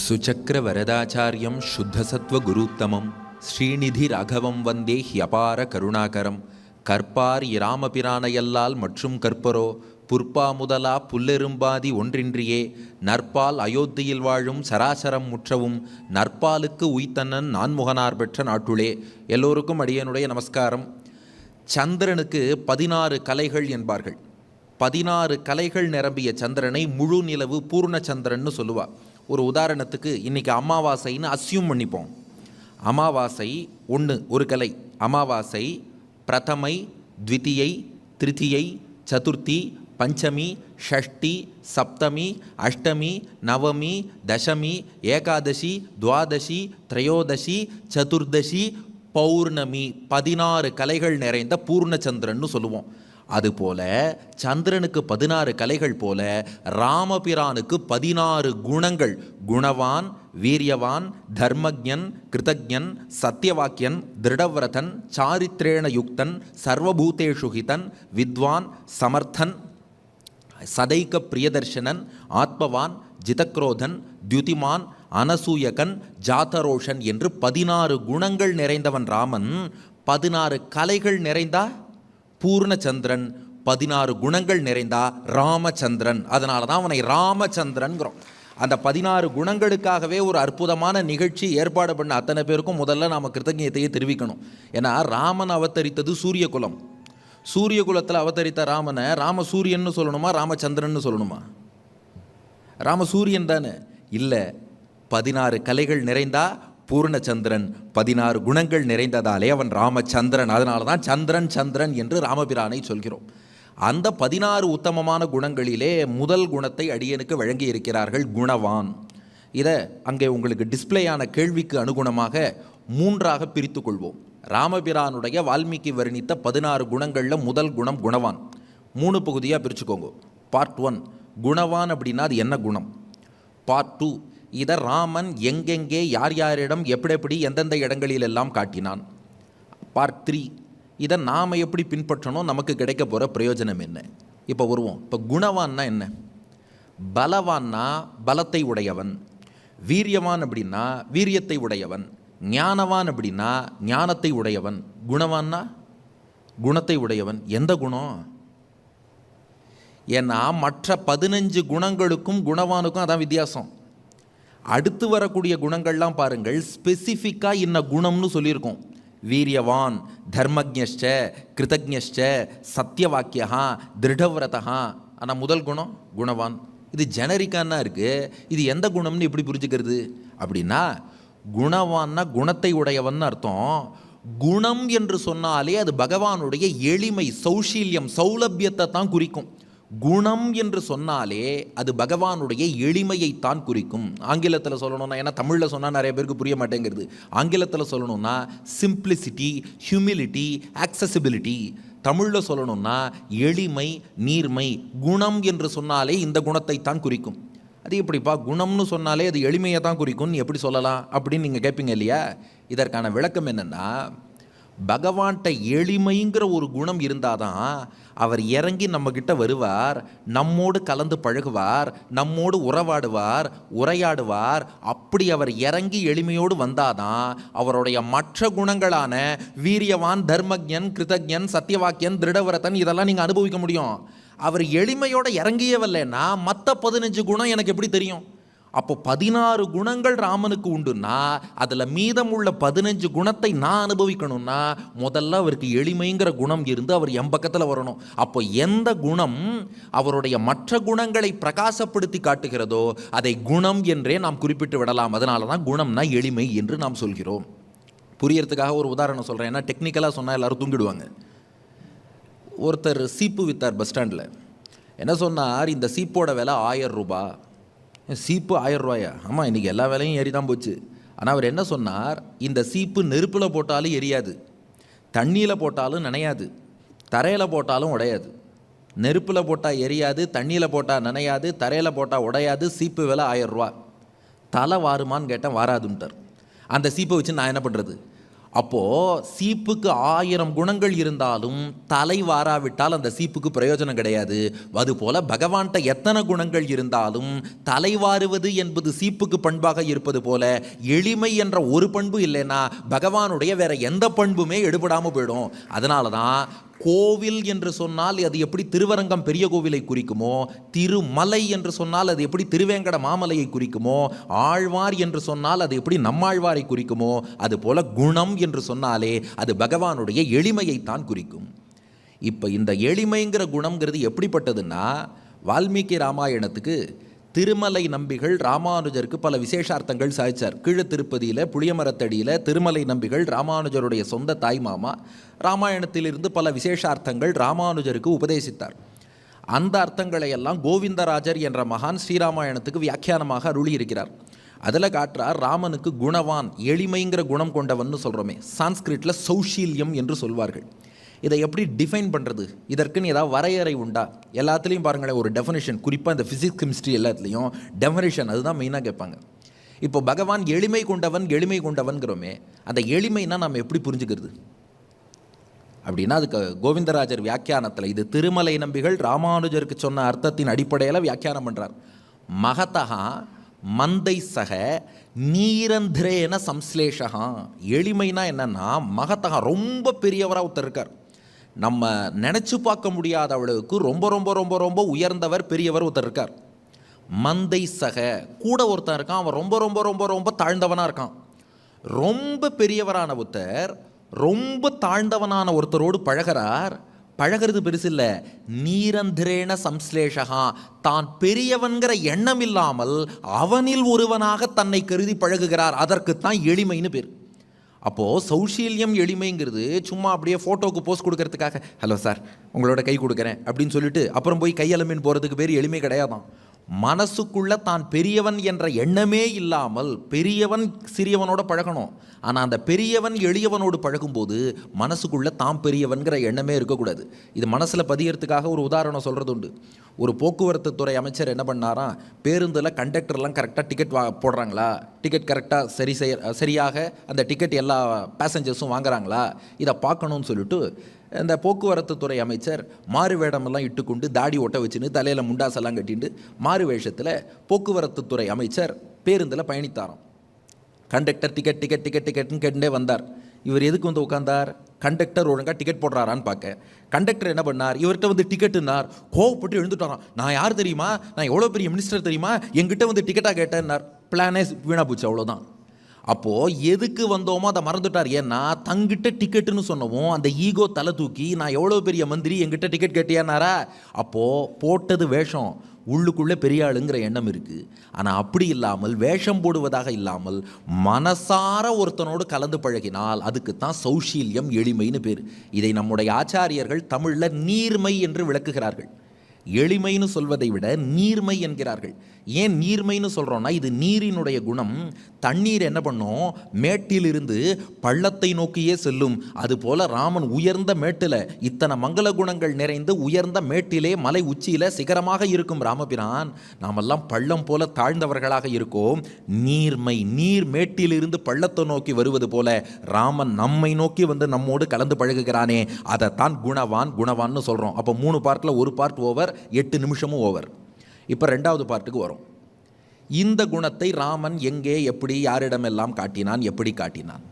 சுச்சக்கரவரதாச்சாரியம் சுத்தசத்வகுருத்தமம் ஸ்ரீநிதி ராகவம் வந்தே ஹியபார கருணாகரம் கற்பார் இராமபிரானையல்லால் மற்றும் கற்பரோ புற்பா முதலா புல்லெரும்பாதி ஒன்றின்றியே நற்பால் அயோத்தியில் வாழும் சராசரம் முற்றவும் நற்பாலுக்கு உய்த்தன்னன் நான்முகனார் பெற்ற நாட்டுளே. எல்லோருக்கும் அடியனுடைய நமஸ்காரம். சந்திரனுக்கு 16 கலைகள் என்பார்கள். 16 கலைகள் நிரம்பிய சந்திரனை முழு நிலவு பூர்ண சந்திரன்னு சொல்லுவாள். ஒரு உதாரணத்துக்கு இன்றைக்கி அமாவாசைன்னு அஸ்யூம் பண்ணிப்போம். அமாவாசை ஒரு கலை. அமாவாசை பிரதமை, த்விதியை, திருதியை, சதுர்த்தி, பஞ்சமி, ஷஷ்டி, சப்தமி, அஷ்டமி, நவமி, தசமி, ஏகாதசி, துவாதசி, திரையோதசி, சதுர்தசி, பௌர்ணமி. 16 கலைகள் நிறைந்த பூர்ணச்சந்திரன்னு சொல்லுவோம். அதுபோல சந்திரனுக்கு 16 கலைகள் போல ராமபிரானுக்கு 16 குணங்கள். குணவான், வீரியவான், தர்மஜன், கிருதஜன், சத்தியவாக்கியன், திருடவிரதன், சாரித்ரேண யுக்தன், சர்வபூதேஷு ஹிதன், வித்வான், சமர்த்தன், சதைக்க பிரியதர்ஷனன், ஆத்மவான், ஜிதக்ரோதன், தியுதிமான், அனசூயகன், ஜாதரோஷன் என்று 16 குணங்கள் நிறைந்தவன் ராமன். 16 கலைகள் நிறைந்தா பூர்ணச்சந்திரன், 16 குணங்கள் நிறைந்தா ராமச்சந்திரன். அதனால தான் அவனை ராமச்சந்திரன்கிறோம். அந்த 16 குணங்களுக்காகவே ஒரு அற்புதமான நிகழ்ச்சி ஏற்பாடு பண்ண அத்தனை பேருக்கும் முதல்ல நாம் கிருத்தஜ்ஞத்தையே தெரிவிக்கணும். ஏன்னா ராமன் அவதரித்தது சூரிய குலம். சூரிய குலத்தில் அவதரித்த ராமனை ராமசூரியன்னு சொல்லணுமா ராமச்சந்திரன் சொல்லணுமா? ராமசூரியன் தானே? இல்லை, 16 கலைகள் நிறைந்தா பூர்ணச்சந்திரன், 16 குணங்கள் நிறைந்ததாலே அவன் ராமச்சந்திரன். அதனால தான் சந்திரன் சந்திரன் என்று ராமபிரானை சொல்கிறோம். அந்த 16 உத்தமமான குணங்களிலே முதல் குணத்தை அடியனுக்கு வழங்கி இருக்கிறார்கள், குணவான். இதை அங்கே உங்களுக்கு டிஸ்பிளேயான கேள்விக்கு அனுகுணமாக 3ஆக பிரித்து கொள்வோம். ராமபிரானுடைய வால்மீகி வர்ணித்த 16 குணங்களில் முதல் குணம் குணவான். 3 பகுதியாக பிரிச்சுக்கோங்க. பார்ட் 1 குணவான் அப்படின்னா அது என்ன குணம். பார்ட் 2 இதை ராமன் எங்கெங்கே யார் யாரிடம் எப்படி எந்தெந்த இடங்களிலெல்லாம் காட்டினான். பார்ட் 3 இதை நாம் எப்படி பின்பற்றணும், நமக்கு கிடைக்க போகிற பிரயோஜனம் என்ன. இப்போ வருவோம். இப்போ குணவான்னா என்ன? பலவான்னா பலத்தை உடையவன், வீரியவான் அப்படின்னா வீரியத்தை உடையவன், ஞானவான் அப்படின்னா ஞானத்தை உடையவன், குணவான்னா குணத்தை உடையவன். எந்த குணம்? ஏன்னா மற்ற 15 குணங்களுக்கும் குணவானுக்கும் அதான் வித்தியாசம். அடுத்து வரக்கூடிய குணங்கள்லாம் பாருங்கள், ஸ்பெசிஃபிக்காக இன்ன குணம்னு சொல்லியிருக்கோம். வீரியவான், தர்மஜ்ஞஷ்ட, கிருதஜ்ஞஷ்ட, சத்தியவாக்கியா, திருடவிரதா. ஆனால் முதல் குணம் குணவான். இது ஜெனரிக்கானா இருக்குது. இது எந்த குணம்னு எப்படி புரிஞ்சுக்கிறது அப்படின்னா, குணவான்னா குணத்தை உடையவன் அர்த்தம். குணம் என்று சொன்னாலே அது பகவானுடைய எளிமை, சௌஷீல்யம், சௌலபியத்தை தான் குறிக்கும். குணம் என்று சொன்னாலே அது பகவானுடைய எளிமையைத்தான் குறிக்கும். ஆங்கிலத்தில் சொல்லணும்னா, ஏன்னா தமிழில் சொன்னால் நிறைய பேருக்கு புரிய மாட்டேங்கிறது. ஆங்கிலத்தில் சொல்லணும்னா சிம்பிளிசிட்டி, ஹியூமிலிட்டி, ஆக்சசிபிலிட்டி. தமிழில் சொல்லணும்னா எளிமை, நீர்மை. குணம் என்று சொன்னாலே இந்த குணத்தை தான் குறிக்கும். அது எப்படிப்பா குணம்னு சொன்னாலே அது எளிமையை தான் குறிக்கும்னு எப்படி சொல்லலாம் அப்படின்னு நீங்கள் கேட்பீங்க இல்லையா? இதற்கான விளக்கம் என்னென்னா, பகவான்கிட்ட எளிமைங்கிற ஒரு குணம் இருந்தால் தான் அவர் இறங்கி நம்மக்கிட்ட வருவார், நம்மோடு கலந்து பழகுவார், நம்மோடு உறவாடுவார், உரையாடுவார். அப்படி அவர் இறங்கி எளிமையோடு வந்தாதான் அவருடைய மற்ற குணங்களான வீரியவான், தர்மஜன், கிருதஜன், சத்தியவாக்கியன், திருடவிரதன் இதெல்லாம் நீங்கள் அனுபவிக்க முடியும். அவர் எளிமையோடு இறங்கியே வரலன்னா மற்ற 15 குணம் எனக்கு எப்படி தெரியும்? அப்போ 16 குணங்கள் ராமனுக்கு உண்டுன்னா அதில் மீதமுள்ள 15 குணத்தை நான் அனுபவிக்கணும்னா முதல்ல அவருக்கு எளிமைங்கிற குணம் இருந்து அவர் என் பக்கத்தில் வரணும். அப்போ எந்த குணம் அவருடைய மற்ற குணங்களை பிரகாசப்படுத்தி காட்டுகிறதோ அதை குணம் என்றே நாம் குறிப்பிட்டு விடலாம். அதனால தான் குணம்னா எளிமை என்று நாம் சொல்கிறோம். புரியறதுக்காக ஒரு உதாரணம் சொல்கிறேன். ஏன்னா டெக்னிக்கலாக சொன்னால் எல்லோரும் தூங்கிடுவாங்க. ஒருத்தர் சீப்பு வித்தார் பஸ் ஸ்டாண்டில். என்ன சொன்னார், இந்த சீப்போட விலை 1000 ரூபாய். சீப்பு 1000 ரூபாயா? ஆமாம், இன்றைக்கி எல்லா விலையும் ஏறி தான் போச்சு. ஆனால் அவர் என்ன சொன்னார், இந்த சீப்பு நெருப்பில் போட்டாலும் எரியாது, தண்ணியில் போட்டாலும் நனையாது, தரையில் போட்டாலும் உடையாது. நெருப்பில் போட்டால் எரியாது, தண்ணியில் போட்டால் நனையாது, தரையில் போட்டால் உடையாது. சீப்பு விலை 1000 ரூபா. தலை வாருமான்னு கேட்டேன், வாராதுன்ட்டார். அந்த சீப்பை வச்சு நான் என்ன பண்ணுறது? அப்போது சீப்புக்கு 1000 குணங்கள் இருந்தாலும் தலை வாராவிட்டால் அந்த சீப்புக்கு பிரயோஜனம் கிடையாது. அதுபோல் பகவான்கிட்ட எத்தனை குணங்கள் இருந்தாலும் தலை வாருவது என்பது சீப்புக்கு பண்பாக இருப்பது போல எளிமை என்ற ஒரு பண்பு இல்லைன்னா பகவானுடைய வேற எந்த பண்புமே எடுபடாமல் போயிடும். அதனால தான் கோவில் என்று சொன்னால் அது எப்படி திருவரங்கம் பெரிய கோவிலை குறிக்குமோ, திருமலை என்று சொன்னால் அது எப்படி திருவேங்கட மாமலையை குறிக்குமோ, ஆழ்வார் என்று சொன்னால் அது எப்படி நம்மாழ்வாரை குறிக்குமோ, அதுபோல குணம் என்று சொன்னாலே அது பகவானுடைய எளிமையைத்தான் குறிக்கும். இப்போ இந்த எளிமைங்கிற குணம்ங்கிறது எப்படிப்பட்டதுன்னா, வால்மீகி ராமாயணத்துக்கு திருமலை நம்பிகள் ராமானுஜருக்கு பல விசேஷார்த்தங்கள் சாதிச்சார். கீழே திருப்பதியில் புளியமரத்தடியில் திருமலை நம்பிகள் ராமானுஜருடைய சொந்த தாய் மாமா ராமாயணத்திலிருந்து பல விசேஷார்த்தங்கள் ராமானுஜருக்கு உபதேசித்தார். அந்த அர்த்தங்களை எல்லாம் கோவிந்தராஜர் என்ற மகான் ஸ்ரீராமாயணத்துக்கு வியாக்கியானமாக அருளி இருக்கிறார். அதில் காட்டுறார், ராமனுக்கு குணவான், எளிமைங்கிற குணம் கொண்டவன் சொல்கிறோமே, சான்ஸ்கிரிட்டில் சௌஷீல்யம் என்று சொல்வார்கள். இதை எப்படி டிஃபைன் பண்ணுறது, இதற்குன்னு ஏதாவது வரையறை உண்டா? எல்லாத்துலேயும் பாருங்களேன் ஒரு டெஃபினேஷன், குறிப்பாக இந்த ஃபிசிக்ஸ் கெமிஸ்ட்ரி எல்லாத்துலேயும் டெஃபினேஷன் அதுதான் மெயினாக கேட்பாங்க. இப்போ பகவான் எளிமை கொண்டவன்கிறோமே, அந்த எளிமைனா நம்ம எப்படி புரிஞ்சுக்கிறது அப்படின்னா, அதுக்கு கோவிந்தராஜர் வியாக்கியானத்தில் இது திருமலை நம்பிகள் ராமானுஜருக்கு சொன்ன அர்த்தத்தின் அடிப்படையில் வியாக்கியானம் பண்ணுறார். மகதா மந்தை சக நீரந்திரேன சம்ஸ்லேஷகா. எளிமைனா என்னன்னா, மகதா ரொம்ப பெரியவராக ஒருத்தர் இருக்கார், நம்ம நினச்சி பார்க்க முடியாத அளவுக்கு ரொம்ப ரொம்ப ரொம்ப ரொம்ப உயர்ந்தவர் பெரியவர் ஒருத்தர் இருக்கார். மந்தை சக கூட ஒருத்தன் இருக்கான், அவன் ரொம்ப ரொம்ப ரொம்ப ரொம்ப தாழ்ந்தவனாக இருக்கான். ரொம்ப பெரியவரான ஒருத்தர் ரொம்ப தாழ்ந்தவனான ஒருத்தரோடு பழகிறது பெருசு இல்லை, நீரந்திரேன சம்ஸ்லேஷகா, தான் பெரியவன்கிற எண்ணம் இல்லாமல் அவனில் ஒருவனாக தன்னை கருதி பழகுகிறார். அதற்குத்தான் எளிமைன்னு பேர். அப்போது சௌஷீல்யம் எளிமைங்கிறது சும்மா அப்படியே ஃபோட்டோவுக்கு போஸ்ட் கொடுக்கறதுக்காக ஹலோ சார் உங்களோட கை கொடுக்குறேன் அப்படின்னு சொல்லிட்டு அப்புறம் போய் கையலமின் போகிறதுக்கு பேர் எளிமை கிடையாதான். மனசுக்குள்ள தான் பெரியவன் என்ற எண்ணமே இல்லாமல் பெரியவன் சிறியவனோட பழகணும். ஆனால் அந்த பெரியவன் எளியவனோடு பழகும்போது மனசுக்குள்ள தாம் பெரியவன்கிற எண்ணமே இருக்கக்கூடாது. இது மனசில் பதியறதுக்காக ஒரு உதாரணம் சொல்கிறது உண்டு. ஒரு போக்குவரத்து துறை அமைச்சர் என்ன பண்ணாராம், பேருந்தில் கண்டக்டர்லாம் கரெக்டாக டிக்கெட் போடுறாங்களா, டிக்கெட் கரெக்டாக சரியாக அந்த டிக்கெட் எல்லா பேசஞ்சர்ஸும் வாங்குறாங்களா, இதை பார்க்கணும்னு சொல்லிட்டு இந்த போக்குவரத்து துறை அமைச்சர் மாறு வேடமெல்லாம் இட்டுக்கொண்டு தாடி ஒட்ட வச்சுன்னு தலையில் முண்டாசெல்லாம் கட்டிட்டு மாறு வேஷத்தில் போக்குவரத்து துறை அமைச்சர் பேருந்தில் பயணித்தாராம். கண்டக்டர் டிக்கெட்னு கேட்டுட்டே வந்தார். இவர் எதுக்கு வந்து உட்காந்தார், கண்டக்டர் ஒழுங்காக டிக்கெட் போடுறாரான்னு பார்க்க. கண்டக்டர் என்ன பண்ணார், இவர்கிட்ட வந்து டிக்கெட்டுன்னார், கோவப்பட்டு எழுந்துட்டாராம். நான் யார் தெரியுமா, நான் எவ்வளோ பெரிய மினிஸ்டர் தெரியுமா, என்கிட்ட வந்து டிக்கெட்டாக கேட்டேன்னார். பிளானே வீணா போச்சு, அவ்வளோதான். அப்போது எதுக்கு வந்தோமோ அதை மறந்துட்டார். ஏன்னா தங்கிட்ட டிக்கெட்டுன்னு சொன்னவும் அந்த ஈகோ தலை தூக்கி நான் எவ்வளோ பெரிய மந்திரி என்கிட்ட டிக்கெட் கேட்டியானாரா. அப்போது போட்டது வேஷம், உள்ளுக்குள்ளே பெரிய ஆளுங்கிற எண்ணம் இருக்குது. ஆனால் அப்படி இல்லாமல் வேஷம் போடுவதாக இல்லாமல் மனசார ஒருத்தனோடு கலந்து பழகினால் அதுக்குத்தான் சௌஷீல்யம் எளிமைன்னு பேர். இதை நம்முடைய ஆச்சாரியர்கள் தமிழில் நீர்மை என்று விளக்குகிறார்கள். எளிமைன்னு சொல்வதை விட நீர்மை என்கிறார்கள். ஏன் நீர்மைன்னு சொல்கிறோன்னா, இது நீரினுடைய குணம். தண்ணீர் என்ன பண்ணும், மேட்டிலிருந்து பள்ளத்தை நோக்கியே செல்லும். அதுபோல் ராமன் உயர்ந்த மேட்டில் இத்தனை மங்கள குணங்கள் நிறைந்து உயர்ந்த மேட்டிலே மலை உச்சியில் சிகரமாக இருக்கும் ராமபிரான். நாமெல்லாம் பள்ளம் போல தாழ்ந்தவர்களாக இருக்கோம். நீர்மை, நீர் மேட்டிலிருந்து பள்ளத்தை நோக்கி வருவது போல ராமன் நம்மை நோக்கி வந்து நம்மோடு கலந்து பழகுகிறானே, அதைத்தான் குணவான்னு சொல்கிறோம். அப்போ 3 பார்ட்டில் ஒரு பார்ட் ஓவர், 8 நிமிஷமும் ஓவர். இப்போ 2வது பார்ட்டுக்கு வரும். இந்த குணத்தை ராமன் எங்கே, எப்படி, யாரிடமெல்லாம் காட்டினான், எப்படி காட்டினான்?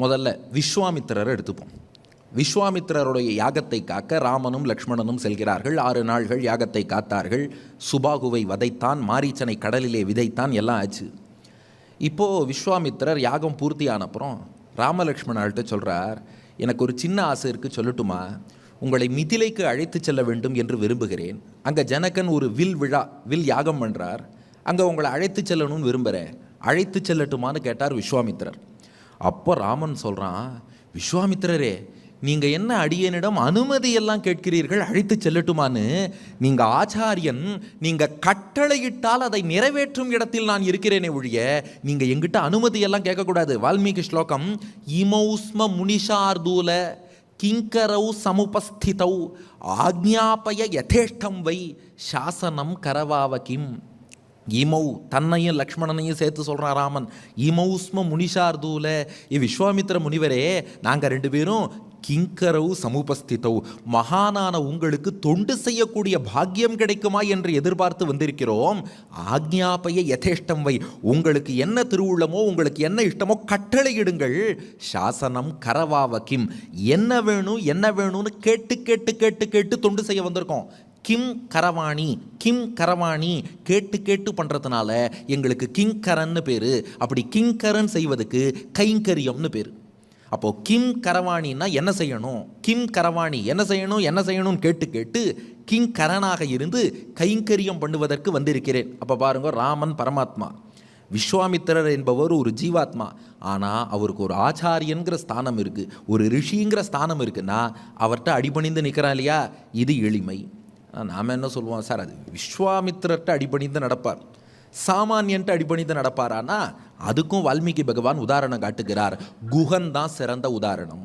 முதல்ல விஸ்வாமித்திரரை எடுத்துப்போம். விஸ்வாமித்திரருடைய யாகத்தை காக்க ராமனும் லக்ஷ்மணனும் செல்கிறார்கள். 6 நாள்கள் யாகத்தை காத்தார்கள். சுபாகுவை வதைத்தான், மாரீச்சனை கடலிலே விதைத்தான், எல்லாம் ஆச்சு. இப்போது விஸ்வாமித்திரர் யாகம் பூர்த்தியான அப்புறம் ராமலக்ஷ்மணர்கிட்ட சொல்கிறார், எனக்கு ஒரு சின்ன ஆசை இருக்குது, சொல்லட்டுமா? உங்களை மிதிலைக்கு அழைத்து செல்ல வேண்டும் என்று விரும்புகிறேன். அங்கே ஜனகன் ஒரு வில் யாகம் பண்ணுறார். அங்கே உங்களை அழைத்து செல்லணும்னு விரும்புகிறேன், அழைத்து செல்லட்டுமான்னு கேட்டார் விஸ்வாமித்திரர். அப்போ ராமன் சொல்கிறான், விஸ்வாமித்திரரே, நீங்கள் என்ன அடியனிடம் அனுமதியெல்லாம் கேட்கிறீர்கள், அழைத்து செல்லட்டுமான்னு? நீங்கள் ஆச்சாரியன், நீங்கள் கட்டளையிட்டால் அதை நிறைவேற்றும் இடத்தில் நான் இருக்கிறேனே ஒழிய நீங்கள் எங்கிட்ட அனுமதியெல்லாம் கேட்கக்கூடாது. வால்மீகி ஸ்லோகம், இமௌஸ்ம முனிஷார்தூல கிங்கரௌ சமுபஸ்திதௌ ஆக்ஞாபய யதேஷ்டம் வை சாசனம் கரவாவ கிம். இமௌ, தன்னையும் லக்ஷ்மணனையும் சேர்த்து சொல்கிறான் ராமன். இமௌஸ்ம முனிஷார்தூல, விஸ்வாமித்திர முனிவரே, நாங்கள் 2 பேரும் கிங்கரவு சமுபஸ்திதவு, மகானான உங்களுக்கு தொண்டு செய்யக்கூடிய பாக்கியம் கிடைக்குமா என்று எதிர்பார்த்து வந்திருக்கிறோம். ஆக்ஞாபய யதேஷ்டம் வை, உங்களுக்கு என்ன திருவுள்ளமோ, உங்களுக்கு என்ன இஷ்டமோ கட்டளையிடுங்கள். சாசனம் கரவாவகிம், என்ன வேணும் என்ன வேணும்னு கேட்டு கேட்டு கேட்டு கேட்டு தொண்டு செய்ய வந்திருக்கோம். கிம் கரவாணி, கிம் கரவாணி, கேட்டு கேட்டு பண்ணுறதுனால எங்களுக்கு கிங்கரன்னு பேர். அப்படி கிங்கரன் செய்வதுக்கு கைங்கரியம்னு பேர். அப்போது கிம் கரவாணின்னா என்ன செய்யணும், கிம் கரவாணி என்ன செய்யணும் என்ன செய்யணும்னு கேட்டு கேட்டு கிங்கரனாக இருந்து கைங்கரியம் பண்ணுவதற்கு வந்திருக்கிறேன். அப்போ பாருங்க, ராமன் பரமாத்மா, விஸ்வாமித்திரர் என்பவர் ஒரு ஜீவாத்மா. ஆனால் அவருக்கு ஒரு ஆச்சாரியங்கிற ஸ்தானம் இருக்குது, ஒரு ரிஷிங்கிற ஸ்தானம் இருக்குன்னா அவர்கிட்ட அடிபணிந்து நிற்கிறான் இல்லையா, இது எளிமை. நாம் என்ன சொல்லுவோம், சார் அது விஸ்வாமித்திரர்கிட்ட அடிபணிந்து நடப்பார், சாமானியன்ட்டு அடிபணிந்து நடப்பாரானா அதுக்கும் வால்மீகி பகவான் உதாரணம் காட்டுகிறார். குஹன் தான் சிறந்த உதாரணம்.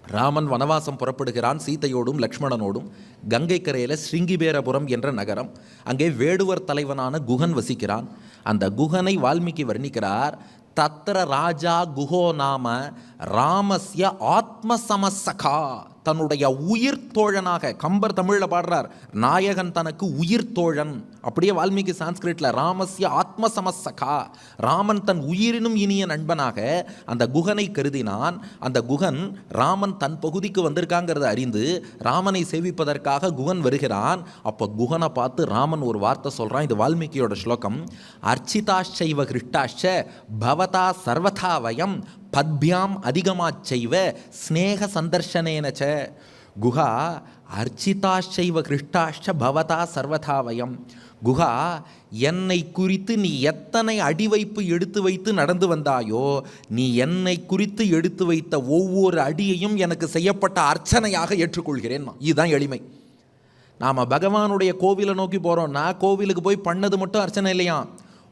ராமன் வனவாசம் புறப்படுகிறான் சீதையோடும் லக்ஷ்மணனோடும். கங்கை கரையில் ஸ்ருங்கிபேரபுரம் என்ற நகரம், அங்கே வேடுவர் தலைவனான குஹன் வசிக்கிறான். அந்த குஹனை வால்மீகி வர்ணிக்கிறார். தத்ர ராஜா குஹோ நாம ராமஸ்ய ஆத்மசமசகா, தன்னுடைய உயிர் தோழனாக, கம்பர் தமிழில் பாடுறார், நாயகன் தனக்கு உயிர் தோழன். அப்படியே வால்மீகி சான்ஸ்கிரிட்ல ராமஸ்ய ஆத்மசமசகா, ராமன் தன் உயிரினும் இனிய நண்பனாக அந்த குஹனை கருதினான். அந்த குஹன் ராமன் தன் பகுதிக்கு வந்திருக்காங்கிறத அறிந்து ராமனை சேவிப்பதற்காக குஹன் வருகிறான். அப்போ குஹனை பார்த்து ராமன் ஒரு வார்த்தை சொல்கிறான். இது வால்மீகியோட ஸ்லோகம். அர்ச்சிதாச்சைவ கிருஷ்டாச்ச பவதா சர்வதா வயம் பத்பியாம் அதிகமாச்சைவ ஸ்நேக சந்தர்ஷனேனச்ச. குஹா அர்ச்சிதாச்சைவ கிருஷ்டாச்ச பவதா சர்வதா வயம். குஹா, என்னை குறித்து நீ எத்தனை அடிவைப்பு எடுத்து வைத்து நடந்து வந்தாயோ, நீ என்னை குறித்து எடுத்து வைத்த ஒவ்வொரு அடியையும் எனக்கு செய்யப்பட்ட அர்ச்சனையாக ஏற்றுக்கொள்கிறேன். இதுதான் எளிமை. நாம் பகவானுடைய கோவிலை நோக்கி போகிறோன்னா கோவிலுக்கு போய் பண்ணது மட்டும் அர்ச்சனை இல்லையா,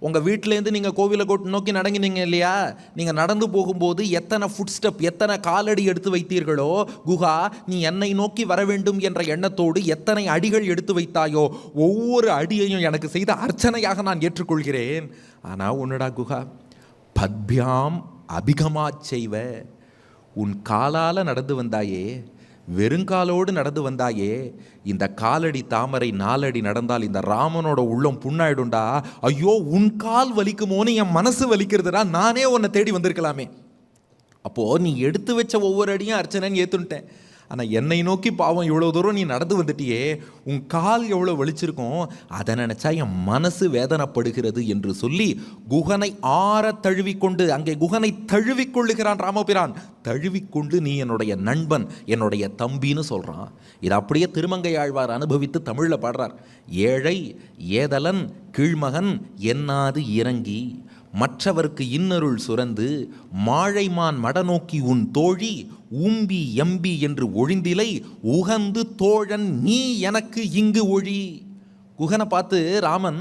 உங்கள் வீட்டிலேருந்து நீங்கள் கோவிலை நோக்கி நடங்கினீங்க இல்லையா, நீங்கள் நடந்து போகும்போது எத்தனை ஃபுட் ஸ்டெப், எத்தனை காலடி எடுத்து வைத்தீர்களோ, குஹா நீ என்னை நோக்கி வர வேண்டும் என்ற எண்ணத்தோடு எத்தனை அடிகள் எடுத்து வைத்தாயோ, ஒவ்வொரு அடியையும் எனக்கு செய்த அர்ச்சனையாக நான் ஏற்றுக்கொள்கிறேன். ஆனால் உன்னடா குஹா, பத்பியாம் அபிகமா செய்வ, உன் காலால் நடந்து வந்தாயே, வெறுங்காலோடு நடந்து வந்தாயே, இந்த காலடி தாமரை 4 அடி நடந்தால் இந்த ராமனோட உள்ளம் புண்ணாயிடும்டா. ஐயோ, உன் கால் வலிக்குமோன்னு என் மனசு வலிக்கிறதுடா, நானே உன்னை தேடி வந்திருக்கலாமே. அப்போது நீ எடுத்து வச்ச ஒவ்வொரு அடியும் அர்ச்சனைன்னு ஏற்றுன்ட்டேன். ஆனால் என்னை நோக்கி பாவம் இவ்வளோ தூரம் நீ நடந்து வந்துட்டியே, உன் கால் எவ்வளோ வலிச்சிருக்கும், அதை நினச்சா என் மனசு வேதனைப்படுகிறது என்று சொல்லி குஹனை ஆற தழுவிக்கொண்டு, அங்கே குஹனை தழுவிக்கொள்ளுகிறான் ராமபிரான். தழுவிக்கொண்டு நீ என்னுடைய நண்பன், என்னுடைய தம்பின்னு சொல்கிறான். இது அப்படியே திருமங்கை ஆழ்வார் அனுபவித்து தமிழில் பாடுறார். ஏழை ஏதலன் கீழ்மகன் என்னாது இறங்கி மற்றவர்க்கு இன்னருள் சுரந்து மாழைமான் மடநோக்கி உன் தோழி ஊம்பி எம்பி என்று ஒழிந்திலை உகந்து தோழன் நீ எனக்கு இங்கு ஒழி. குஹனை பார்த்து ராமன்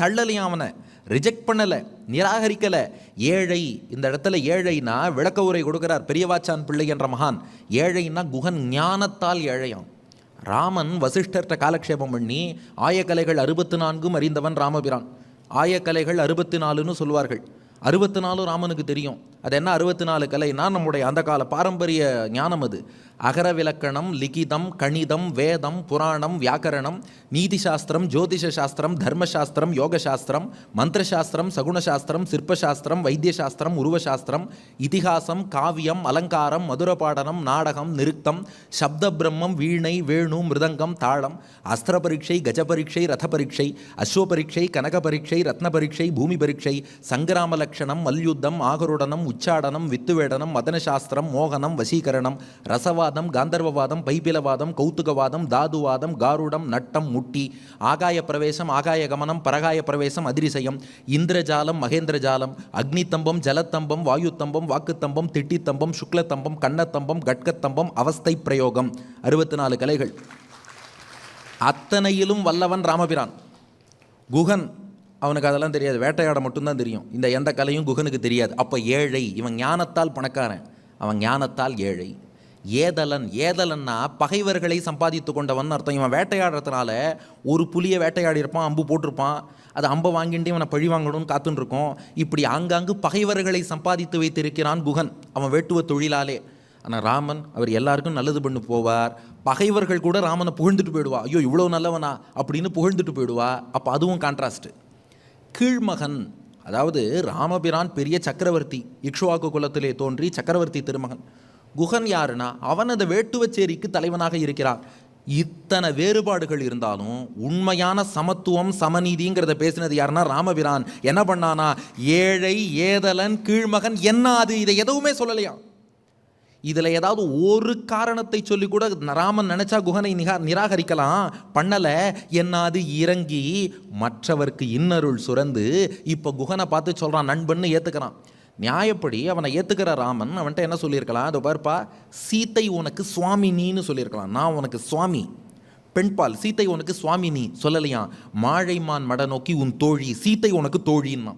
தள்ளலையும், அவனை ரிஜெக்ட் பண்ணலை, நிராகரிக்கலை. ஏழை, இந்த இடத்துல ஏழைனா விளக்க உரை கொடுக்கிறார் பெரியவாச்சான் பிள்ளை என்ற மகான். ஏழைன்னா குஹன் ஞானத்தால் ஏழையாம். ராமன் வசிஷ்டர்கிட்ட காலக்ஷேபம் பண்ணி ஆயக்கலைகள் 64 அறிந்தவன் ராமபிரான். ஆயக்கலைகள் 64ன்னு சொல்வார்கள். 64 ராமனுக்கு தெரியும். அது என்ன 64 கலைனா நம்முடைய அந்த கால பாரம்பரிய ஞானம். அது அகர விலக்கணம், லிகிதம், கணிதம், வேதம், புராணம், வியாக்கரணம், நீதி சாஸ்திரம், ஜோதிஷ சாஸ்திரம், தர்மசாஸ்திரம், யோகசாஸ்திரம், மந்திரசாஸ்திரம், சகுணசாஸ்திரம், சிற்பசாஸ்திரம், வைத்தியசாஸ்திரம், உருவசாஸ்திரம், இதிகாசம், காவியம், அலங்காரம், மதுரபாடனம், நாடகம், நிருக்தம், சப்த பிரம்மம், வீணை, வேணு, மிருதங்கம், தாளம், அஸ்திர பரீட்சை, கஜ பரீட்சை, ரத பரீட்சை, அஸ்வ பரீட்சை, கனக பரீட்சை, ரத்ன பரீட்சை, பூமி பரீட்சை, சங்கிராம லட்சணம், மல்யுத்தம், ஆகருடனம், உச்சாடனம், வித்துவேடனம், மதனசாஸ்திரம், மோகனம், வசீகரணம், ரசவாதம், காந்தர்வவாதம், பைபிலவாதம், கௌத்துகவாதம், தாதுவாதம், காருடம், நட்டம், முட்டி, ஆகாய பிரவேசம், ஆகாய கமனம், பரகாய பிரவேசம், அதிரிசயம், இந்திரஜாலம், மகேந்திரஜாலம், அக்னித்தம்பம், ஜலத்தம்பம், வாயுத்தம்பம், வாக்குத்தம்பம், திட்டித்தம்பம், சுக்லத்தம்பம், கண்ணத்தம்பம், கட்கத்தம்பம், அவஸ்தை பிரயோகம். 64 கலைகள். அத்தனையிலும் வல்லவன் ராமபிரான். குஹன் அவனுக்கு அதெல்லாம் தெரியாது, வேட்டையாட மட்டும்தான் தெரியும். இந்த எந்த கலையும் குஹனுக்கு தெரியாது. அப்போ ஏழை, இவன் ஞானத்தால் பணக்காரன், அவன் ஞானத்தால் ஏழை. ஏதலன், ஏதலன்னா பகைவர்களை சம்பாதித்து கொண்டவன் அர்த்தம். இவன் வேட்டையாடுறதுனால ஒரு புலியை வேட்டையாடி இருப்பான், அம்பு போட்டிருப்பான், அது அம்பை வாங்கிட்டு இவனை பழி வாங்கணும்னு காத்துன்னு இருக்கும். இப்படி ஆங்காங்கு பகைவர்களை சம்பாதித்து வைத்திருக்கிறான் குகன், அவன் வேட்டுவ தொழிலாலே. ஆனால் ராமன் அவர் எல்லாருக்கும் நல்லது பண்ணி போவார். பகைவர்கள் கூட ராமனை புகழ்ந்துட்டு போயிடுவா, ஐயோ இவ்வளோ நல்லவனா அப்படின்னு புகழ்ந்துட்டு போயிடுவா. அப்போ அதுவும் கான்ட்ராஸ்ட்டு. கீழ்மகன், அதாவது ராமபிரான் பெரிய சக்கரவர்த்தி, இக்ஷ்வாக்கு குலத்திலே தோன்றி சக்கரவர்த்தி திருமகன். குகன் யாருன்னா அவன் அந்த வேட்டுவச்சேரிக்கு தலைவனாக இருக்கிறான். இத்தனை வேறுபாடுகள் இருந்தாலும் உண்மையான சமத்துவம் சமநீதிங்கிறத பேசினது யாருன்னா ராமபிரான். என்ன பண்ணானா, ஏழை ஏதலன் கீழ்மகன் என்ன, அது இதை எதுவுமே சொல்லலையா. இதில் ஏதாவது ஒரு காரணத்தை சொல்லி கூட ராமன் நினைச்சா குகனை நிராகரிக்கலாம், பண்ணலை. என்னாது இறங்கி மற்றவர்க்கு இன்னருள் சுரந்து இப்போ குகனை பார்த்து சொல்கிறான் நண்பன்னு ஏற்றுக்கிறான். நியாயப்படி அவனை ஏற்றுக்கிற ராமன் அவன்கிட்ட என்ன சொல்லியிருக்கலாம், அதை பார்ப்பா, சீத்தை உனக்கு சுவாமினின்னு சொல்லியிருக்கலாம். நான் உனக்கு சுவாமி, பெண்பால், சீத்தை உனக்கு சுவாமினி சொல்லலையா. மாழைமான் மட நோக்கி உன் தோழி, சீத்தை உனக்கு தோழின்னா.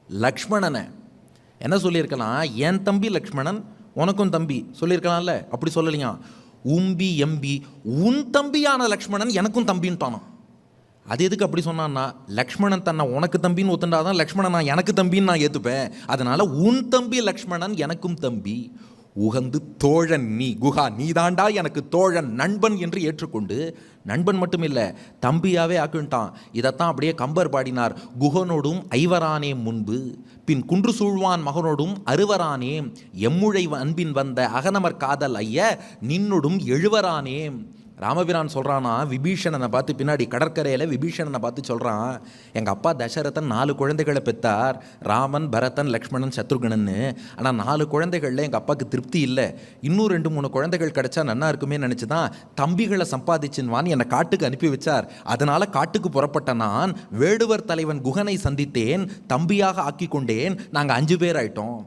லக்ஷ்மணனை என்ன சொல்லியிருக்கலாம், என் தம்பி லக்ஷ்மணன் உனக்கும் தம்பி சொல்லியிருக்கலாம்ல, அப்படி சொல்லலையா. உம்பி எம்பி உன் தம்பியான லக்ஷ்மணன் எனக்கும் தம்பின்ட்டானோ. அது எதுக்கு அப்படி சொன்னான்னா, லக்ஷ்மணன் தன்னை உனக்கு தம்பின்னு ஒத்துண்டாதான் லக்ஷ்மணன் நான் எனக்கு தம்பின்னு நான் ஏற்றுப்பேன். அதனால் உன் தம்பி லக்ஷ்மணன் எனக்கும் தம்பி, உகந்து தோழன் நீ குஹா, நீ தாண்டா எனக்கு தோழன் நண்பன் என்று ஏற்றுக்கொண்டு, நண்பன் மட்டும் இல்லை தம்பியாவே ஆக்கிட்டான். இதைத்தான் அப்படியே கம்பர் பாடினார். குகனோடும் ஐவரானே முன்பு, பின் குன்று சூழ்வான் மகனோடும் அறுவரானே, எம்முழை அன்பின் வந்த அகனமர் காதல் ஐய நின்னொடும் எழுவரானே. ராமபிரான் சொல்கிறானா விபீஷணனை பார்த்து, பின்னாடி கடற்கரையில் விபீஷணனை பார்த்து சொல்கிறான், எங்கள் அப்பா தசரதன் 4 குழந்தைகளை பெற்றார், ராமன் பரதன் லக்ஷ்மணன் சத்ருகனன்னு. ஆனால் 4 குழந்தைகளில் எங்கள் அப்பாவுக்கு திருப்தி இல்லை, இன்னும் 2-3 குழந்தைகள் கிடைச்சா நன்னா இருக்குமே நினச்சி தான் தம்பிகளை சம்பாதிச்சுன்வான்னு என்னை காட்டுக்கு அனுப்பி வச்சார். அதனால் காட்டுக்கு புறப்பட்ட நான் வேடுவர் தலைவன் குகனை சந்தித்தேன், தம்பியாக ஆக்கி கொண்டேன், நாங்கள் 5 பேர் ஆயிட்டோம்.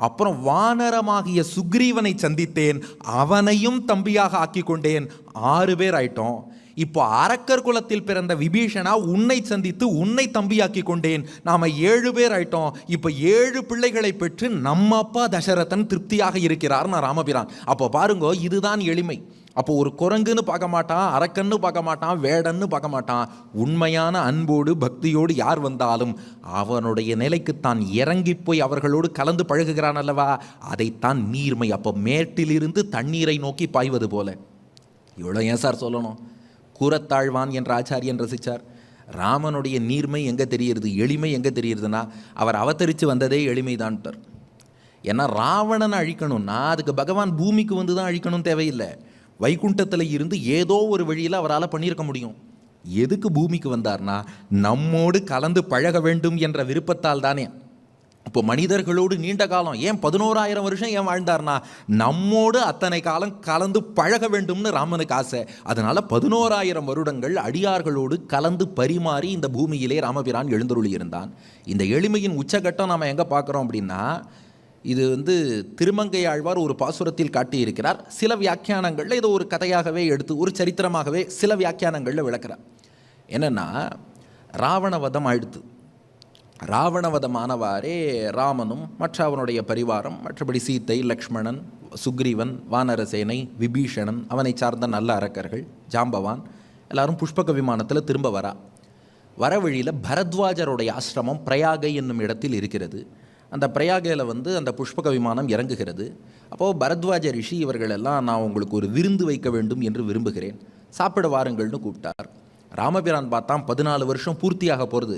அப்புறம் வானரமாகிய சுக்ரீவனை சந்தித்தேன், அவனையும் தம்பியாக ஆக்கி கொண்டேன், 6 பேர் ஆயிட்டோம். இப்போ அரக்கர் குலத்தில் பிறந்த விபீஷணா உன்னை சந்தித்து உன்னை தம்பியாக்கி கொண்டேன், நாம 7 பேர் ஆயிட்டோம். இப்போ 7 பிள்ளைகளை பெற்று நம்ம அப்பா தசரதன் திருப்தியாக இருக்கிறார் நான் ராமபிரான். அப்போ பாருங்க, இதுதான் எளிமை. அப்போ ஒரு குரங்குன்னு பார்க்க மாட்டான், அரக்கன்னு பார்க்க மாட்டான், வேடன்னு பார்க்க மாட்டான். உண்மையான அன்போடு பக்தியோடு யார் வந்தாலும் அவனுடைய நிலைக்கு தான் இறங்கி போய் அவர்களோடு கலந்து பழகுகிறான் அல்லவா, அதைத்தான் நீர்மை. அப்போ மேட்டிலிருந்து தண்ணீரை நோக்கி பாய்வது போல. இவ்வளோ ஏன் சார் சொல்லணும்? கூறத்தாழ்வான் என்ற ஆச்சாரியன் ரசித்தார். ராமனுடைய நீர்மை எங்கே தெரியுது, எளிமை எங்கே தெரியுதுன்னா, அவர் அவதரித்து வந்ததே எளிமைதான்ட்டார். ஏன்னா ராவணனை அழிக்கணும்னா அதுக்கு பகவான் பூமிக்கு வந்து தான் அழிக்கணும் தேவையில்லை. வைகுண்டத்தில் இருந்து ஏதோ ஒரு வழியில் அவரால் பண்ணியிருக்க முடியும். எதுக்கு பூமிக்கு வந்தார்னா நம்மோடு கலந்து பழக வேண்டும் என்ற விருப்பத்தால் தானே. இப்போ மனிதர்களோடு நீண்ட காலம், ஏன் 11,000 வருஷம் ஏன் வாழ்ந்தார்னா நம்மோடு அத்தனை காலம் கலந்து பழக வேண்டும்னு ராமனுக்கு ஆசை. அதனால் 11,000 வருடங்கள் அடியார்களோடு கலந்து பரிமாறி இந்த பூமியிலே ராமபிரான் எழுந்தருளி இருந்தான். இந்த எளிமையின் உச்சகட்டம் நாம் எங்கே பார்க்குறோம் அப்படின்னா, இது திருமங்கை ஆழ்வார் ஒரு பாசுரத்தில் காட்டியிருக்கிறார். சில வியாக்கியானங்களில் இதை ஒரு கதையாகவே எடுத்து ஒரு சரித்திரமாகவே சில வியாக்கியானங்களில் விளக்குறார். என்னென்னா, ராவணவதம் ஆயிடுத்து. ராவணவதமானவாறே ராமனும் மற்ற அவனுடைய பரிவாரம், மற்றபடி சீத்தை, லக்ஷ்மணன், சுக்ரீவன், வானரசேனை, விபீஷணன், அவனை சார்ந்த நல்ல அரக்கர்கள், ஜாம்பவான் எல்லாரும் புஷ்பக விமானத்தில் திரும்ப வர வழியில் பரத்வாஜருடைய ஆசிரமம் பிரயாகை என்னும் இடத்தில் இருக்கிறது. அந்த பிரயாகையில் அந்த புஷ்பக விமானம் இறங்குகிறது. அப்போது பரத்வாஜ ரிஷி இவர்களெல்லாம், நான் உங்களுக்கு ஒரு விருந்து வைக்க வேண்டும் என்று விரும்புகிறேன், சாப்பிட வாருங்கள்னு கூப்பிட்டார். ராமபிரான் பார்த்தான் 14 வருஷம் பூர்த்தியாக போகிறது.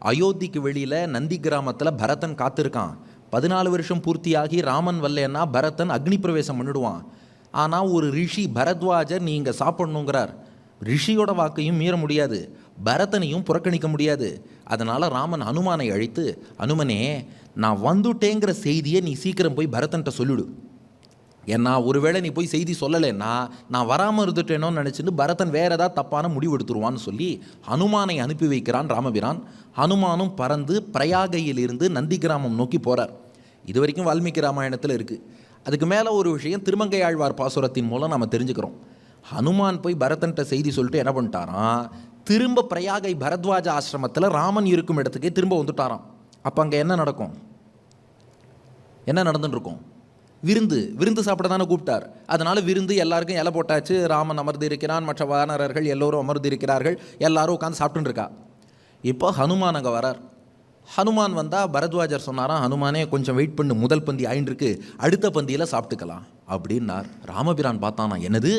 அயோத்திக்கு வெளியில் நந்தி கிராமத்தில் பரதன் காத்திருக்கான். 14 வருஷம் பூர்த்தியாகி ராமன் வரலன்னா பரதன் அக்னி பிரவேசம் பண்ணிடுவான். ஆனால் ஒரு ரிஷி பரத்வாஜர் நீ இங்கே சாப்பிடணுங்கிறார். ரிஷியோட வாக்கையும் மீற முடியாது, பரதனையும் புறக்கணிக்க முடியாது. அதனால் ராமன் ஹனுமானை அழைத்து, ஹனுமனே நான் வந்துட்டேங்கிற செய்தியை நீ சீக்கிரம் போய் பரதன்கிட்ட சொல்லிவிடு. ஏன்னா ஒருவேளை நீ போய் செய்தி சொல்லலைன்னா நான் வராமல் இருந்துட்டேனோன்னு நினச்சிட்டு பரதன் வேறு ஏதாவது தப்பான முடிவு எடுத்துருவான்னு சொல்லி ஹனுமானை அனுப்பி வைக்கிறான் ராமபிரான். ஹனுமானும் பறந்து பிரயாகையிலிருந்து நந்தி கிராமம் நோக்கி போகிறார். இது வரைக்கும் வால்மீகி ராமாயணத்தில் இருக்குது. அதுக்கு மேலே ஒரு விஷயம் திருமங்கை ஆழ்வார் பாசுரத்தின் மூலம் நம்ம தெரிஞ்சுக்கிறோம். ஹனுமான் போய் பரதன்கிட்ட செய்தி சொல்லிட்டு என்ன பண்ணிட்டாராம், திரும்ப பிரயாகை பரத்வாஜ ஆசிரமத்தில் ராமன் இருக்கும் இடத்துக்கே திரும்ப வந்துட்டாராம். அப்போ அங்கே என்ன நடக்கும், என்ன நடந்துட்டு இருக்கும்? விருந்து சாப்பிட தானே கூப்பிட்டார். அதனால் விருந்து எல்லாருக்கும் இலை போட்டாச்சு. ராமன் அமர்ந்து இருக்கிறான், மற்ற வானரர்கள் எல்லோரும் அமர்ந்து இருக்கிறார்கள், எல்லாரும் உட்காந்து சாப்பிட்டுன்னு இருக்கா. இப்போ ஹனுமான் அங்கே வரார். ஹனுமான் வந்தால் பரத்வாஜர் சொன்னாராம், ஹனுமானே கொஞ்சம் வெயிட் பண்ணு, முதல் பந்தி ஆயின்றிருக்கு, அடுத்த பந்தியில் சாப்பிட்டுக்கலாம் அப்படின்னார். ராமபிரான் பார்த்தானா, என்னது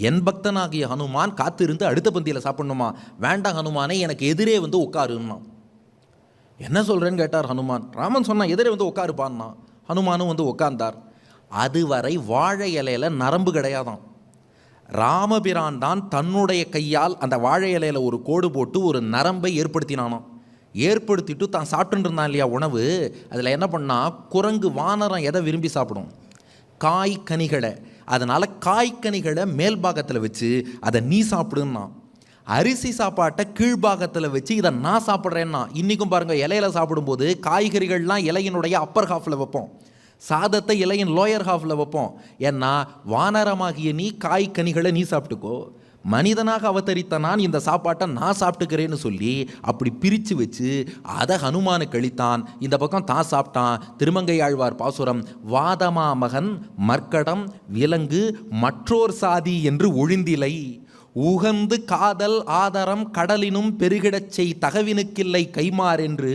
என் பக்தனாகிய ஹனுமான் காத்திருந்து அடுத்த பந்தியில் சாப்பிடணுமா? வேண்டாம் ஹனுமானே, எனக்கு எதிரே வந்து உட்காருன்னா. என்ன சொல்கிறேன்னு கேட்டார் ஹனுமான். ராமன் சொன்னான், எதிரே வந்து உட்காருப்பான்னா. ஹனுமானும் வந்து உட்கார்ந்தார். அதுவரை வாழை இலையில் நரம்பு கிடையாதான். ராமபிரான் தான் தன்னுடைய கையால் அந்த வாழை இலையில் ஒரு கோடு போட்டு ஒரு நரம்பை ஏற்படுத்தினானோ. ஏற்படுத்திட்டு தான் சாப்பிட்டு இருந்தான் இல்லையா உணவு, அதில் என்ன பண்ணால், குரங்கு வானரம் எதை விரும்பி சாப்பிடும்? காய்கனிகளை. அதனால் காய்கனிகளை மேல் பாகத்தில் வச்சு அதை நீ சாப்பிடுன்னா, அரிசி சாப்பாட்டை கீழ்பாகத்தில் வச்சு இதை நான் சாப்பிட்றேன்னா. இன்றைக்கும் பாருங்கள், இலையில் சாப்பிடும்போது காய்கறிகள்லாம் இலையினுடைய அப்பர் ஹாஃபில் வைப்போம், சாதத்தை இலையின் லோயர் ஹாஃபில் வைப்போம். ஏன்னா வானரமாகிய நீ காய்கனிகளை நீ சாப்பிட்டுக்கோ, மனிதனாக அவதரித்த நான் இந்த சாப்பாட்டை நான் சாப்பிட்டுக்கிறேன்னு சொல்லி அப்படி பிரித்து வச்சு அதை ஹனுமானுக்கு அளித்தான். இந்த பக்கம் தான் சாப்பிட்டான். திருமங்கை ஆழ்வார் பாசுரம், வாதமா மகன் மர்க்கடம் விலங்கு மற்றோர் சாதி என்று ஒழிந்திலை, உகந்து காதல் ஆதரம் கடலினும் பெருகிடச் செய் தகவினுக்கில்லை கைமார் என்று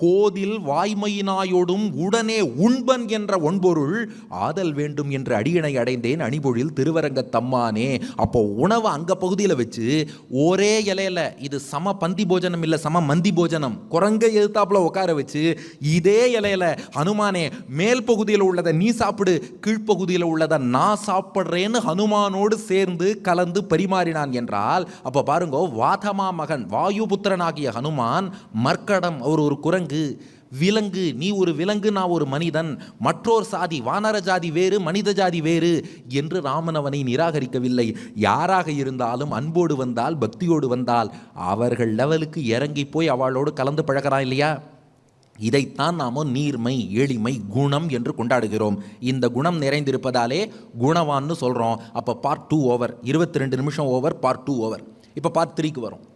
கோதில் வாய்மையினாயோடும் உடனே உண்பன் என்ற ஒன்பொருள் ஆதல் வேண்டும் என்று அடியினை அடைந்தேன் அணிபொழில் திருவரங்கத் தம்மானே. அப்போ உணவை அங்கே பகுதியில் வச்சு ஒரே இலையில, இது சம பந்தி போஜனம் இல்லை, சம மந்தி போஜனம், குரங்கை எதிர்த்தாப்புல உட்கார வச்சு இதே இலையில ஹனுமானே மேல் பகுதியில் உள்ளதை நீ சாப்பிடு, கீழ்ப்பகுதியில் உள்ளதை நான் சாப்பிட்றேன்னு ஹனுமானோடு சேர்ந்து கலந்து பரிமாறினான் என்றால், அப்போ பாருங்க, வாதமா மகன் வாயுபுத்திரனாகிய ஹனுமான், மர்க்கடம் அவர் ஒரு குரங்கு, விலங்கு நீ ஒரு விலங்கு, நான் ஒரு மனிதன், மற்றோர் சாதி வானர ஜாதி வேறு மனித ஜாதி வேறு என்று ராமன் அவனை நிராகரிக்கவில்லை. யாராக இருந்தாலும் அன்போடு வந்தால் பக்தியோடு வந்தால் அவர்கள் லெவலுக்கு இறங்கி போய் அவளோடு கலந்து பழகிறான் இல்லையா? இதைத்தான் நாம நீர்மை எளிமை குணம் என்று கொண்டாடுகிறோம். இந்த குணம் நிறைந்திருப்பதாலே குணவான்னு சொல்கிறோம். அப்போ பார்ட் 2 ஓவர், 22 நிமிஷம் ஓவர், பார்ட் 2 ஓவர். இப்போ பார்ட் 3க்கு வரும்.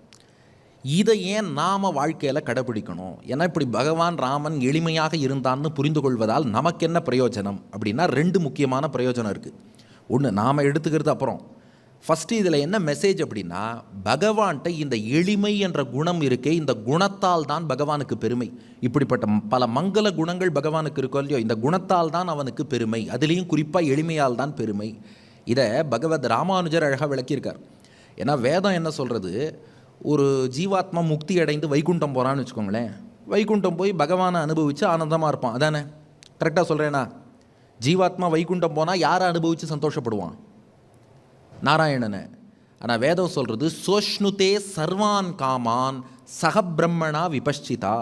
இதை ஏன் நாம் வாழ்க்கையில் கடைபிடிக்கணும்? ஏன்னா இப்படி பகவான் ராமன் எளிமையாக இருந்தான்னு புரிந்து கொள்வதால் நமக்கு என்ன பிரயோஜனம் அப்படின்னா, 2 முக்கியமான பிரயோஜனம் இருக்குது. ஒன்று நாம் எடுத்துக்கிறது. அப்புறம் ஃபஸ்ட்டு இதில் என்ன மெசேஜ் அப்படின்னா, பகவான்கிட்ட இந்த எளிமை என்ற குணம் இருக்கே, இந்த குணத்தால் தான் பகவானுக்கு பெருமை. இப்படிப்பட்ட பல மங்கள குணங்கள் பகவானுக்கு இருக்கோ இல்லையோ, இந்த குணத்தால் தான் அவனுக்கு பெருமை. அதுலேயும் குறிப்பாக எளிமையால் தான் பெருமை. இதை பகவத் ராமானுஜர் அழகாக விளக்கியிருக்கார். ஏன்னா வேதம் என்ன சொல்கிறது, ஒரு ஜீவாத்மா முக்தி அடைந்து வைகுண்டம் போகிறான்னு வச்சுக்கோங்களேன், வைகுண்டம் போய் பகவானை அனுபவித்து ஆனந்தமாக இருப்பான். அதானே? கரெக்டாக சொல்கிறேன்னா? ஜீவாத்மா வைகுண்டம் போனால் யாரை அனுபவித்து சந்தோஷப்படுவான்? நாராயணனை. ஆனால் வேதம் சொல்கிறது, சோஷ்ணுதே சர்வான் காமான் சகபிரம்மணா விபஷ்சிதா.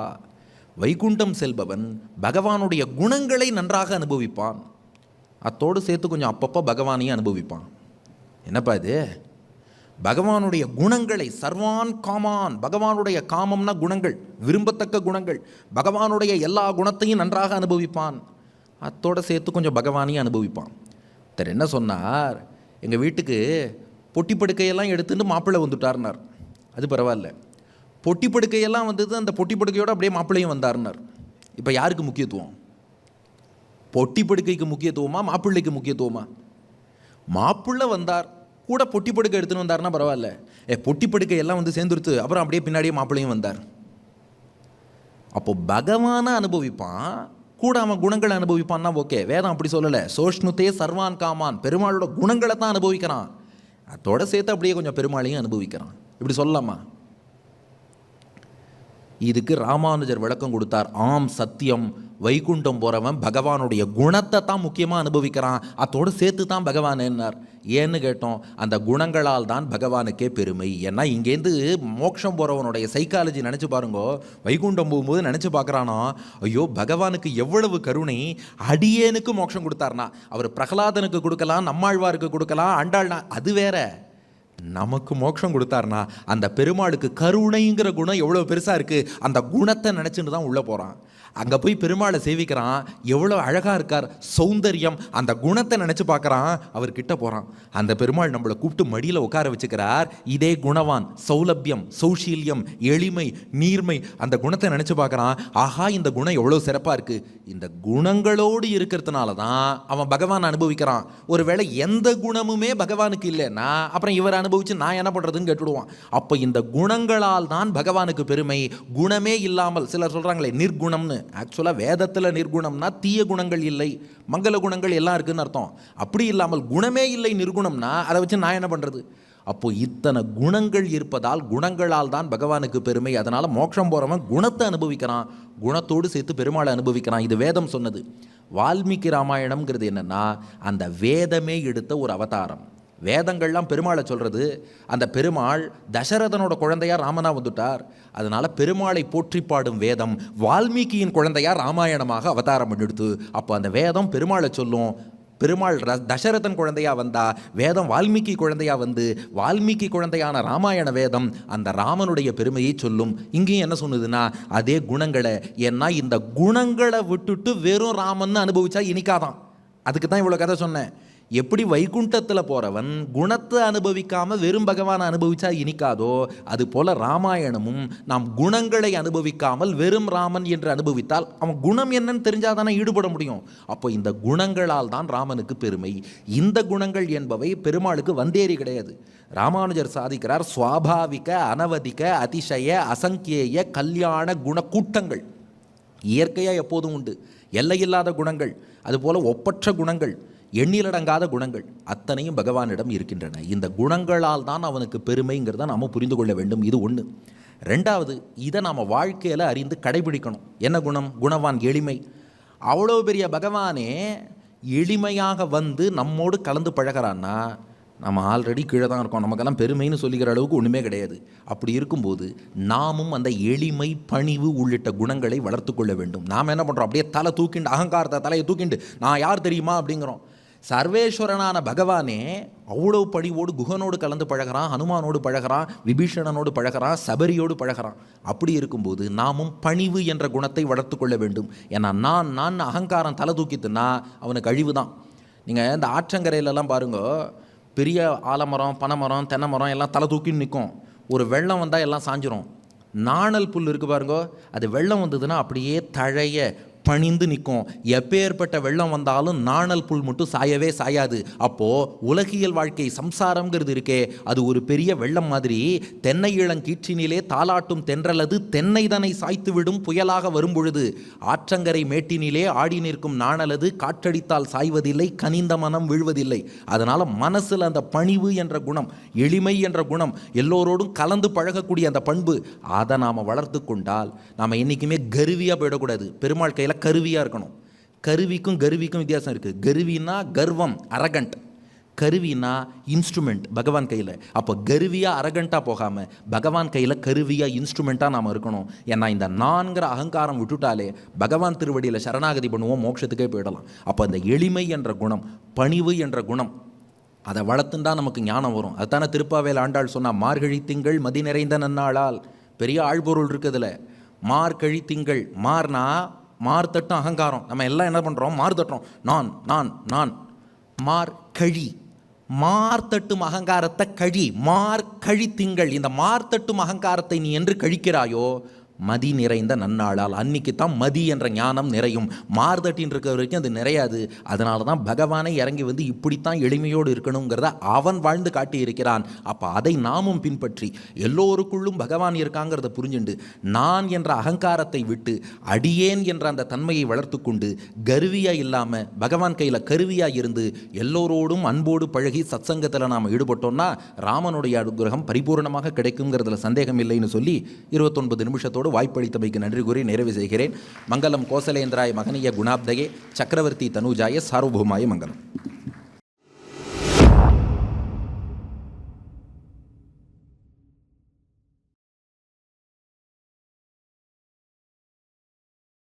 வைகுண்டம் செல்பவன் பகவானுடைய குணங்களை நன்றாக அனுபவிப்பான், அத்தோடு சேர்த்து கொஞ்சம் அப்பப்போ பகவானையும் அனுபவிப்பான். என்னப்பா இது? பகவானுடைய குணங்களை, சர்வான் காமான், பகவானுடைய காமம்னா குணங்கள், விரும்பத்தக்க குணங்கள், பகவானுடைய எல்லா குணத்தையும் நன்றாக அனுபவிப்பான், அத்தோடு சேர்த்து கொஞ்சம் பகவானையும் அனுபவிப்பான். தர் என்ன சொன்னார், எங்கள் வீட்டுக்கு பொட்டி படுக்கையெல்லாம் எடுத்துட்டு மாப்பிள்ளை வந்துட்டார்னார். அது பரவாயில்ல, பொட்டி படுக்கையெல்லாம் வந்தது, அந்த பொட்டி படுக்கையோடு அப்படியே மாப்பிள்ளையும் வந்தார்னார். இப்போ யாருக்கு முக்கியத்துவம்? பொட்டி படுக்கைக்கு முக்கியத்துவமா மாப்பிள்ளைக்கு முக்கியத்துவமா? மாப்பிள்ளை வந்தார், கூட பொட்டி படுக்கை எடுத்துன்னு வந்தார்னா பரவாயில்ல. பொட்டி படுக்கை எல்லாம் வந்து சேர்ந்துருத்து, அப்புறம் அப்படியே பின்னாடியே மாப்பிள்ளையும் வந்தார். அப்போ பகவானை அனுபவிப்பான், கூட அவன் குணங்களை அனுபவிப்பான்னா ஓகே. வேதம் அப்படி சொல்லலை. சோஷ்ணுதே சர்வான் காமான், பெருமாளோட குணங்களை தான் அனுபவிக்கிறான், அதோட சேர்த்து அப்படியே கொஞ்சம் பெருமாளையும் அனுபவிக்கிறான். இப்படி சொல்லலாமா? இதுக்கு ராமானுஜர் விளக்கம் கொடுத்தார். ஆம் சத்தியம், வைகுண்டம் போகிறவன் பகவானுடைய குணத்தை தான் முக்கியமாக அனுபவிக்கிறான், அதோடு சேர்த்து தான் பகவான் என்னார். ஏன்னு கேட்டோம், அந்த குணங்களால் தான் பகவானுக்கே பெருமை. ஏன்னா இங்கேருந்து மோட்சம் போகிறவனுடைய சைக்காலஜி நினச்சி பாருங்கோ. வைகுண்டம் போகும்போது நினச்சி பார்க்குறானோ, ஐயோ பகவானுக்கு எவ்வளவு கருணை, அடியேனுக்கு மோட்சம் கொடுத்தார்னா. அவர் பிரகலாதனுக்கு கொடுக்கலாம், நம்மாழ்வாருக்கு கொடுக்கலாம், ஆண்டாள்னா அது வேற, நமக்கு மோட்சம் கொடுத்தார்னா அந்த பெருமாளுக்கு கருணைங்கிற குணம் எவ்வளோ பெருசாக இருக்குது, அந்த குணத்தை நினச்சிட்டு தான் உள்ளே போகிறான். அங்கே போய் பெருமாளை சேவிக்கிறான், எவ்வளோ அழகாக இருக்கார், சௌந்தர்யம், அந்த குணத்தை நினச்சி பார்க்குறான். அவர் கிட்ட போகிறான், அந்த பெருமாள் நம்மளை கூப்பிட்டு மடியில் உட்கார வச்சுக்கிறார். இதே குணவான், சௌலபியம், சௌஷீல்யம், எளிமை, நீர்மை, அந்த குணத்தை நினச்சி பார்க்குறான். ஆஹா, இந்த குணம் எவ்வளோ சிறப்பாக இருக்குது. இந்த குணங்களோடு இருக்கிறதுனால தான் அவன் பகவான் அனுபவிக்கிறான். ஒருவேளை எந்த குணமுமே பகவானுக்கு இல்லைன்னா அப்புறம் இவர் அனுபவித்து நான் என்ன பண்ணுறதுன்னு கேட்டுடுவான். அப்போ இந்த குணங்களால் தான் பகவானுக்கு பெருமை. குணமே இல்லாமல், சிலர் சொல்கிறாங்களே நிர்குணம்னு, ஆக்சுவலாக வேதத்தில் நிர்குணம்னா தீய குணங்கள் இல்லை, மங்கள குணங்கள் எல்லாம் இருக்குன்னு அர்த்தம். அப்படி இல்லாமல் குணமே இல்லை நிர்குணம்னா அதை வச்சு நான் என்ன பண்ணுறது? அப்போது இத்தனை குணங்கள் இருப்பதால் குணங்களால் தான் பகவானுக்கு பெருமை. அதனால் மோட்சம் போகிறவன் குணத்தை அனுபவிக்கிறான், குணத்தோடு சேர்த்து பெருமாளை அனுபவிக்கிறான். இது வேதம் சொன்னது. வால்மீகி ராமாயணம்ங்கிறது என்னென்னா அந்த வேதமே எடுத்த ஒரு அவதாரம். வேதங்கள்லாம் பெருமாளை சொல்கிறது. அந்த பெருமாள் தசரதனோட குழந்தையார் ராமனா வந்துட்டார். அதனால் பெருமாளை போற்றி பாடும் வேதம் வால்மீகியின் குழந்தையார் ராமாயணமாக அவதாரம் பண்ணிடுத்து. அப்போ அந்த வேதம் பெருமாளை சொல்லும். பெருமாள் தசரதன் குழந்தையா வந்தா, வேதம் வால்மீகி குழந்தையா வந்து வால்மீகி குழந்தையான ராமாயண வேதம் அந்த ராமனுடைய பெருமையை சொல்லும். இங்கேயும் என்ன சொன்னதுன்னா அதே குணங்களை. ஏன்னா இந்த குணங்களை விட்டுட்டு வெறும் ராமன் அனுபவிச்சா இனிக்காதான். அதுக்கு தான் இவ்வளோ கதை சொன்னேன். எப்படி வைகுண்டத்தில் போகிறவன் குணத்தை அனுபவிக்காமல் வெறும் பகவானை அனுபவிச்சா இனிக்காதோ, அது போல் ராமாயணமும் நாம் குணங்களை அனுபவிக்காமல் வெறும் ராமன் என்று அனுபவித்தால் அவன் குணம் என்னன்னு தெரிஞ்சால் தானே ஈடுபட முடியும். அப்போ இந்த குணங்களால் தான் ராமனுக்கு பெருமை. இந்த குணங்கள் என்பவை பெருமாளுக்கு வந்தேறி கிடையாது. ராமானுஜர் சாதிக்கிறார், சுவாபாவிக, அனவதிக, அதிசய, அசங்கேய, கல்யாண குண கூட்டங்கள் இயற்கையாக எப்போதும் உண்டு. எல்லையில்லாத குணங்கள், அதுபோல் ஒப்பற்ற குணங்கள், எண்ணிலடங்காத குணங்கள் அத்தனையும் பகவானிடம் இருக்கின்றன. இந்த குணங்களால் தான் அவனுக்கு பெருமைங்கிறத நாம் புரிந்து கொள்ள வேண்டும். இது ஒன்று. ரெண்டாவது, இதை நாம் வாழ்க்கையில் அறிந்து கடைபிடிக்கணும். என்ன குணம்? குணவான், எளிமை. அவ்வளோ பெரிய பகவானே எளிமையாக வந்து நம்மோடு கலந்து பழகிறான்னா நம்ம ஆல்ரெடி கீழே தான் இருக்கோம். நமக்கெல்லாம் பெருமைன்னு சொல்லிக்கிற அளவுக்கு ஒன்றுமே கிடையாது. அப்படி இருக்கும்போது நாமும் அந்த எளிமை, பணிவு உள்ளிட்ட குணங்களை வளர்த்து கொள்ள வேண்டும். நாம் என்ன பண்ணுறோம்? அப்படியே தலை தூக்கிண்டு, அகங்காரத்தை தலையை தூக்கிண்டு நான் யார் தெரியுமா அப்படிங்கிறோம். சர்வேஸ்வரனான பகவானே அவ்வளோ பணிவோடு குகனோடு கலந்து பழகிறான், ஹனுமானோடு பழகிறான், விபீஷணனோடு பழகிறான், சபரியோடு பழகிறான். அப்படி இருக்கும்போது நாமும் பணிவு என்ற குணத்தை வளர்த்து கொள்ள வேண்டும். ஏன்னா நான் அகங்காரம் தலை தூக்கித்துன்னா அவனுக்கு அழிவு தான். நீங்கள் இந்த ஆற்றங்கரையிலலாம் பாருங்க, பெரிய ஆலமரம், பனைமரம், தென்னை மரம் எல்லாம் தலை தூக்கின்னு நிற்கும். ஒரு வெள்ளம் வந்தால் எல்லாம் சாஞ்சிரும். நாணல் புல் இருக்குது பாருங்கோ, அது வெள்ளம் வந்ததுன்னா அப்படியே தழைய பணிந்து நிற்கும். எப்பேற்பட்ட வெள்ளம் வந்தாலும் நாணல் புல் மட்டும் சாயவே சாயாது. அப்போது உலகியல் வாழ்க்கை, சம்சாரம்ங்கிறது இருக்கே, அது ஒரு பெரிய வெள்ளம் மாதிரி. தென்னை இளங்கீற்றினிலே தாலாட்டும் தென்றலது தென்னை தனை சாய்த்து விடும் புயலாக வரும்பொழுது ஆற்றங்கரை மேட்டினிலே ஆடி நிற்கும் நாணலது காற்றடித்தால் சாய்வதில்லை, கனிந்த மனம் வீழ்வதில்லை. அதனால் மனசில் அந்த பணிவு என்ற குணம், எளிமை என்ற குணம், எல்லோரோடும் கலந்து பழகக்கூடிய அந்த பண்பு, அதை நாம் வளர்த்து கொண்டால் நாம் என்றைக்குமே கருவியாக போயிடக்கூடாது. பெருமாள் கையில் கருவியாக இருக்கணும். கருவிக்கும் கருவிக்கும் வித்தியாசம் இருக்குது. கருவினா கர்வம், அரகண்ட். கருவினா இன்ஸ்ட்ருமெண்ட் பகவான் கையில். அப்போ கருவியாக அரகண்ட்டாக போகாமல் பகவான் கையில் கருவியாக இன்ஸ்ட்ருமெண்ட்டாக நாம் இருக்கணும். ஏன்னா இந்த நான்கிற அகங்காரம் விட்டுட்டாலே பகவான் திருவடியில் சரணாகதி பண்ணுவோம், மோட்சத்துக்கே போயிடலாம். அப்போ அந்த எளிமை என்ற குணம், பணிவு என்ற குணம், அதை வளர்த்துண்டா நமக்கு ஞானம் வரும். அதுதானே திருப்பாவேல் ஆண்டாள் சொன்னால், மார்கழி திங்கள் மதி நிறைந்த நன்னாளால். பெரிய ஆழ்பொருள் இருக்குதுல. மார்கழி திங்கள், மார்னா மார்த்தட்டும் அகங்காரம். நம்ம எல்லாம் என்ன பண்ணுறோம்? மார் தட்டுறோம். நான் நான் நான். மார்கழி, மார்த்தட்டும் அகங்காரத்தை கழி. மார்கழி திங்கள். இந்த மார்த்தட்டும் அகங்காரத்தை நீ என்று கழிக்கிறாயோ மதி நிறைந்த நன்னாளால். அன்னைக்கு தான் மதி என்ற ஞானம் நிறையும். மார்தட்டின் இருக்கிற வரைக்கும் அது நிறையாது. அதனால தான் பகவானை இறங்கி வந்து இப்படித்தான் எளிமையோடு இருக்கணுங்கிறத அவன் வாழ்ந்து காட்டி இருக்கிறான். அப்போ அதை நாமும் பின்பற்றி எல்லோருக்குள்ளும் பகவான் இருக்காங்கிறத புரிஞ்சுண்டு நான் என்ற அகங்காரத்தை விட்டு அடியேன் என்ற அந்த தன்மையை வளர்த்து கொண்டு கருவியாக இல்லாமல் பகவான் கையில் கருவியாக இருந்து எல்லோரோடும் அன்போடு பழகி சத்சங்கத்தில் நாம் ஈடுபட்டோம்னா ராமனுடைய அனுகிரகம் பரிபூர்ணமாக கிடைக்குங்கிறதுல சந்தேகம் இல்லைன்னு சொல்லி 29 நிமிஷத்தோடு வாய்ப்பளித்தமைக்கு நன்றி கூறி நிறைவு செய்கிறேன். மங்களம் கோசலேந்திராய மகனிய குணாப்தயே சக்கரவர்த்தி தனுஜாய சார்வபௌமாய மங்களம்.